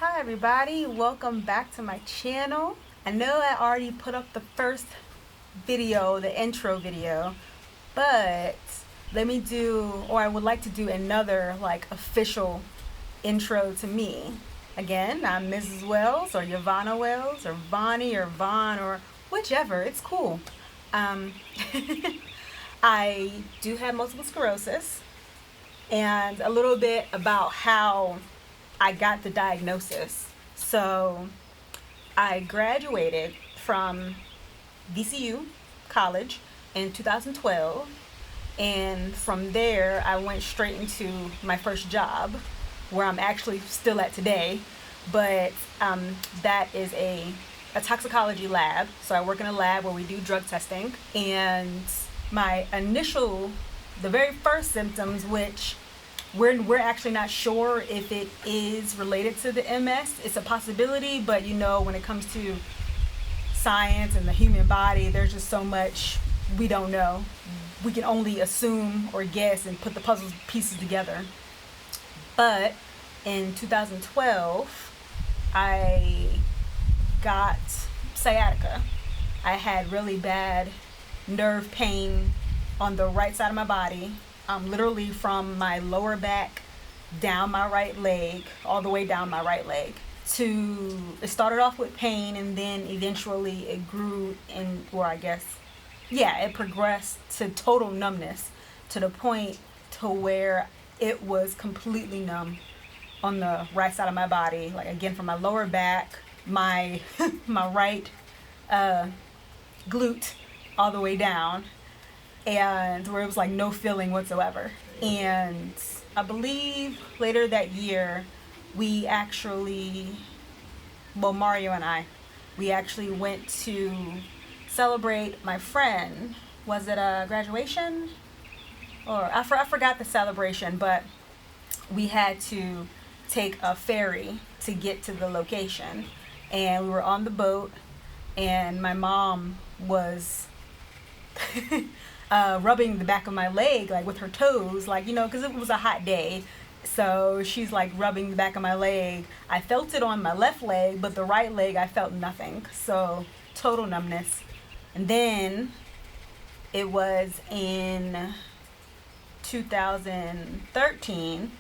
Hi everybody, welcome back to my channel. I know I already put up the first video, the intro video, but let me do, or I would like to do another official intro to me. Again, I'm Mrs. Wells or Yvonne Wells or Vonnie or Vaughn or whichever, it's cool. Um, I do have multiple sclerosis and a little bit about how I got the diagnosis. So I graduated from VCU college in 2012, and from there I went straight into my first job where I'm actually still at today, but that is a toxicology lab. So I work in a lab where we do drug testing, and my the very first symptoms, which we're actually not sure if it is related to the MS. It's a possibility, but when it comes to science and the human body, there's just so much we don't know. We can only assume or guess and put the puzzle pieces together. But in 2012, I got sciatica. I had really bad nerve pain on the right side of my body. Literally from my lower back down my right leg, all the way down my right leg. It started off with pain, and then eventually it grew it progressed to total numbness, to the point to where it was completely numb on the right side of my body. Like, again, from my lower back, my my right glute, all the way down, and where it was like no feeling whatsoever. And I believe later that year, Mario and I, we actually went to celebrate my friend. Was it a graduation? Or I forgot the celebration, but we had to take a ferry to get to the location. And we were on the boat, and my mom was rubbing the back of my leg, with her toes, because it was a hot day. So she's rubbing the back of my leg. I felt it on my left leg, but the right leg, I felt nothing. So total numbness. And then it was in 2013,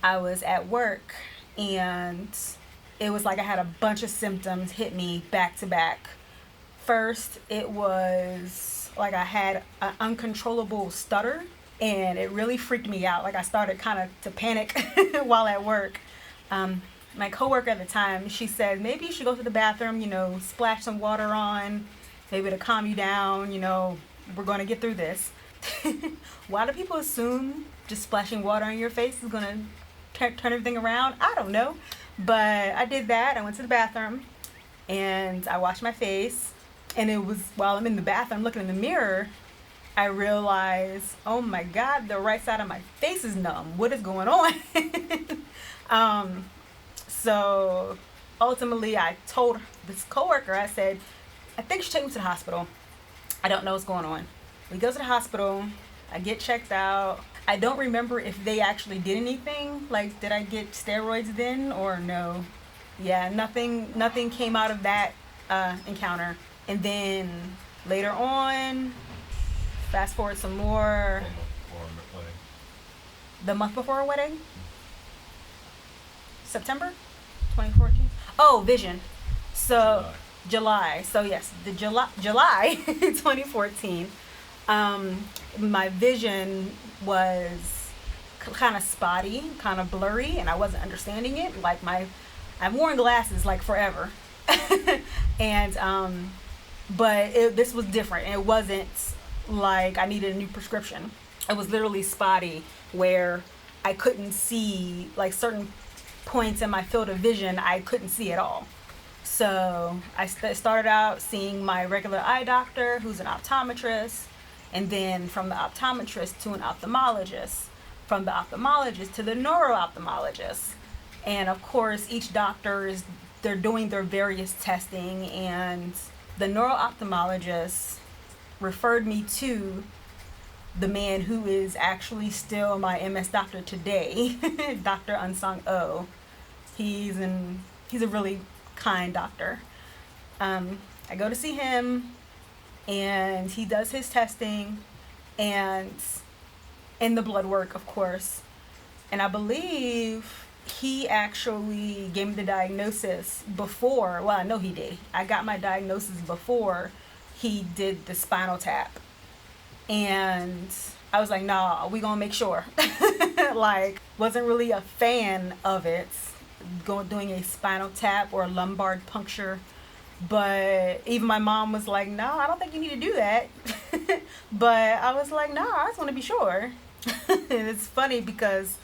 I was at work, and it was like I had a bunch of symptoms hit me back to back. First, it was I had an uncontrollable stutter, and it really freaked me out. I started kind of to panic while at work. My coworker at the time, she said, maybe you should go to the bathroom, splash some water on, maybe to calm you down, we're going to get through this. Why do people assume just splashing water on your face is going to turn everything around? I don't know. But I did that. I went to the bathroom, and I washed my face. And it was while I'm in the bathroom looking in the mirror, I realized, oh my God, the right side of my face is numb. What is going on? So ultimately, I told this coworker, I said, I think you should take me to the hospital. I don't know what's going on. We go to the hospital. I get checked out. I don't remember if they actually did anything. Did I get steroids then or no? Yeah, nothing came out of that encounter. And then later on, fast forward some more. The month before our wedding? September 2014? Oh, vision. So July. So yes, the July 2014. My vision was kind of spotty, kind of blurry, and I wasn't understanding it. I've worn glasses forever. And but this was different. It wasn't like I needed a new prescription. It was literally spotty, where I couldn't see certain points in my field of vision. I couldn't see at all. So I started out seeing my regular eye doctor, who's an optometrist, and then from the optometrist to an ophthalmologist, from the ophthalmologist to the neuro-ophthalmologist. And of course, each doctor they're doing their various testing, and the neuro-ophthalmologist referred me to the man who is actually still my MS doctor today, Dr. Unsung Oh. He's a really kind doctor. I go to see him, and he does his testing, and the blood work, of course. And I believe he actually gave me the diagnosis before. Well, I know he did. I got my diagnosis before he did the spinal tap. And I was like, nah, we gonna make sure. Like, wasn't really a fan of it, doing a spinal tap or a lumbar puncture. But even my mom was like, no, I don't think you need to do that. But I was like, no, I just want to be sure. And it's funny because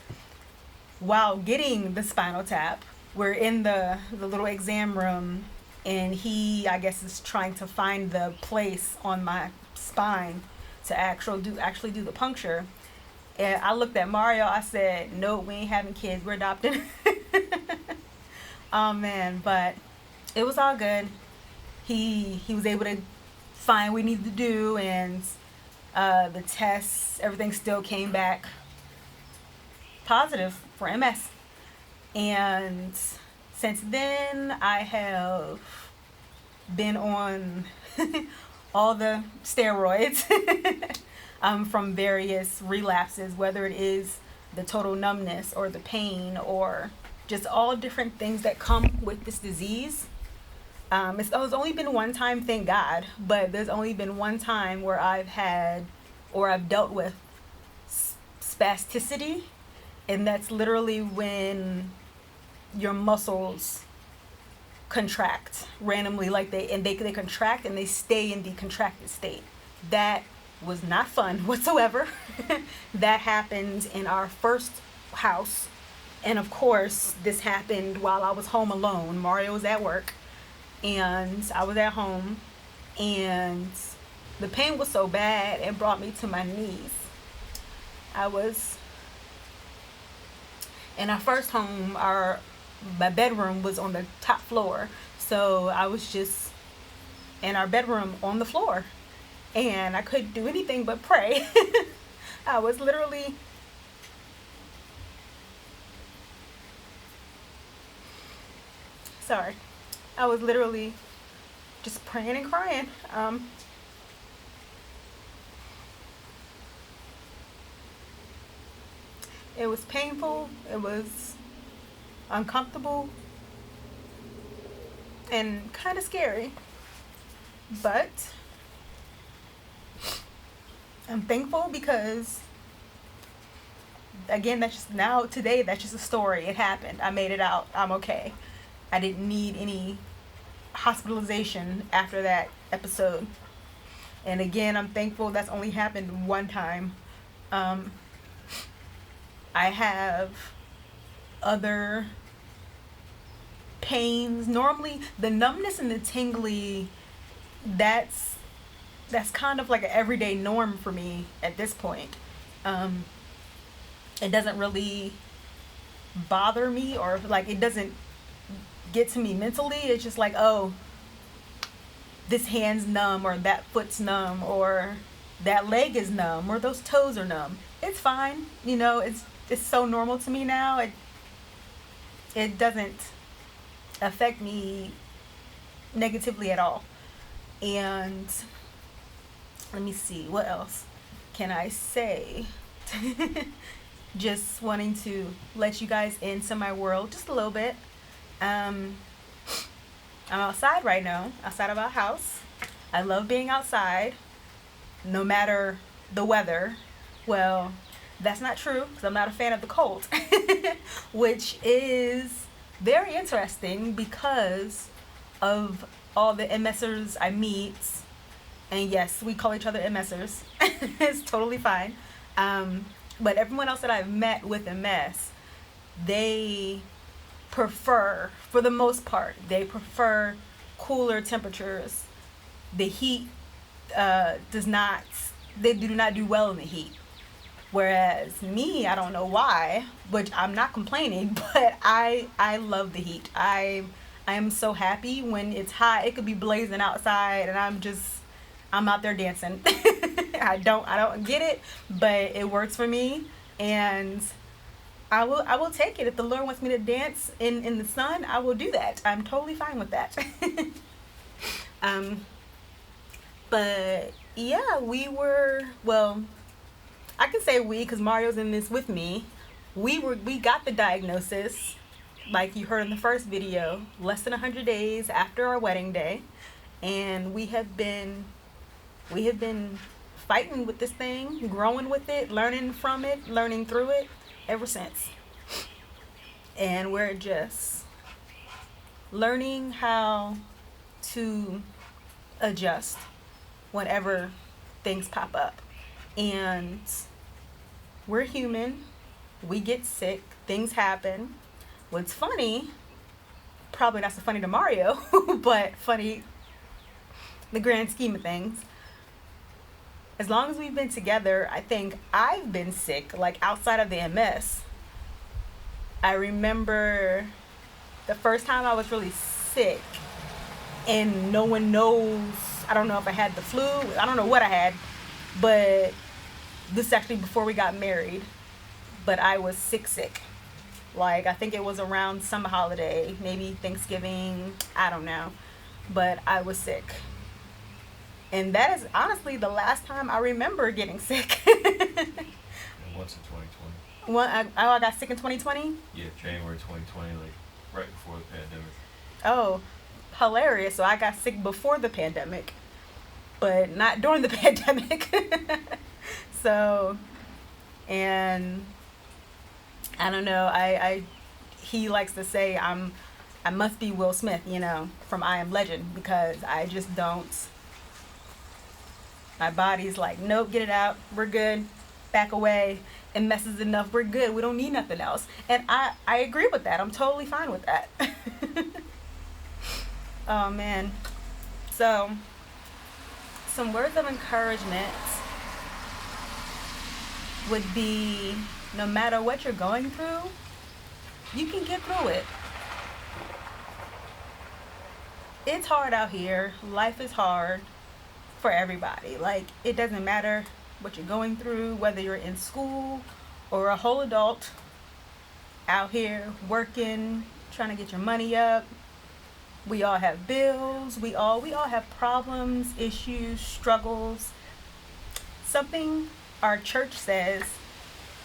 while getting the spinal tap, we're in the little exam room, and he, I guess, is trying to find the place on my spine to actually do the puncture. And I looked at Mario. I said, no, we ain't having kids. We're adopting. Oh, man. But it was all good. He was able to find what we needed to do, and the tests, everything still came back positive for MS. And since then, I have been on all the steroids from various relapses, whether it is the total numbness or the pain or just all different things that come with this disease. It's only been one time, thank God, but there's only been one time where I've dealt with spasticity, and that's literally when your muscles contract randomly, like they contract and they stay in the contracted state. That was not fun whatsoever. That happened in our first house, and of course this happened while I was home alone. Mario was at work and I was at home, and the pain was so bad it brought me to my knees. I was in our first home, my bedroom was on the top floor, so I was just in our bedroom on the floor, and I couldn't do anything but pray. I was literally just praying and crying. It was painful, it was uncomfortable, and kind of scary. But I'm thankful because, again, that's just a story. It happened. I made it out. I'm okay. I didn't need any hospitalization after that episode. And again, I'm thankful that's only happened one time. I have other pains. Normally, the numbness and the tingly, that's kind of like an everyday norm for me at this point. It doesn't really bother me, or like it doesn't get to me mentally. It's just like, oh, this hand's numb, or that foot's numb, or that leg is numb, or those toes are numb. It's fine. It's so normal to me now. It doesn't affect me negatively at all. And let me see, what else can I say? Just wanting to let you guys into my world just a little bit. I'm outside right now, outside of our house. I love being outside, no matter the weather. Well, that's not true, because I'm not a fan of the cold. Which is very interesting because of all the MSers I meet. And yes, we call each other MSers. It's totally fine. But everyone else that I've met with MS, they prefer, for the most part, they prefer cooler temperatures. The heat they do not do well in the heat. Whereas me, I don't know why, which I'm not complaining, but I love the heat. I am so happy when it's hot. It could be blazing outside and I'm out there dancing. I don't get it, but it works for me. And I will take it. If the Lord wants me to dance in the sun, I will do that. I'm totally fine with that. um, but yeah, I can say we because Mario's in this with me. We got the diagnosis, like you heard in the first video, less than 100 days after our wedding day, and we have been fighting with this thing, growing with it, learning from it, learning through it ever since. And we're just learning how to adjust whenever things pop up. And we're human. We get sick. Things happen. What's funny, probably not so funny to Mario, but funny in the grand scheme of things. As long as we've been together, I think I've been sick, like outside of the MS. I remember the first time I was really sick, and no one knows. I don't know if I had the flu. I don't know what I had, but this is actually before we got married. But I was sick. Like, I think it was around some holiday, maybe Thanksgiving, I don't know. But I was sick. And that is honestly the last time I remember getting sick. And once in 2020. I got sick in 2020? Yeah, January 2020, like right before the pandemic. Oh, hilarious. So I got sick before the pandemic, but not during the pandemic. So, and I don't know, he likes to say I must be Will Smith, from I Am Legend, because I just don't. My body's like, nope, get it out. We're good. Back away. It messes enough. We're good. We don't need nothing else. And I agree with that. I'm totally fine with that. Oh, man. So, some words of encouragement would be, no matter what you're going through, you can get through it. It's hard out here. Life is hard for everybody. Like, it doesn't matter what you're going through, whether you're in school or a whole adult out here working, trying to get your money up. We all have bills. We all have problems, issues, struggles. Something our church says,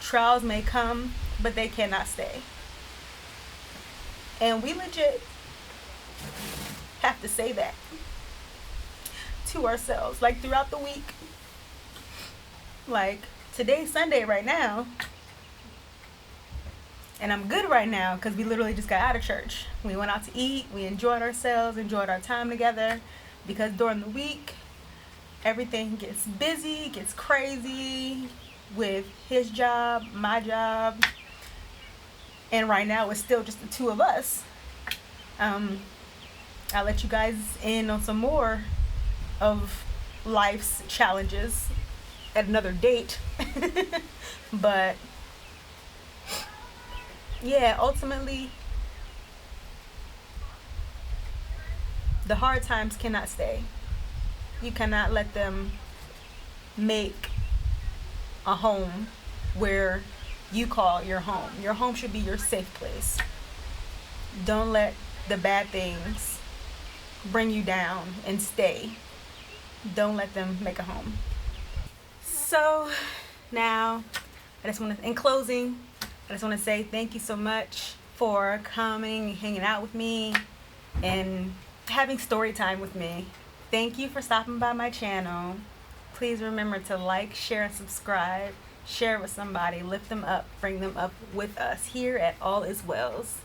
trials may come, but they cannot stay. And we legit have to say that to ourselves, like throughout the week. Like, today's Sunday right now, and I'm good right now because we literally just got out of church. We went out to eat, we enjoyed ourselves, enjoyed our time together, because during the week, everything gets busy, gets crazy with his job, my job, and right now it's still just the two of us. I'll let you guys in on some more of life's challenges at another date. But yeah, ultimately, the hard times cannot stay. You cannot let them make a home where you call your home. Your home should be your safe place. Don't let the bad things bring you down and stay. Don't let them make a home. So now, in closing, I just want to say thank you so much for coming, hanging out with me, and having story time with me. Thank you for stopping by my channel. Please remember to like, share, and subscribe. Share it with somebody. Lift them up. Bring them up with us here at All Is Wells.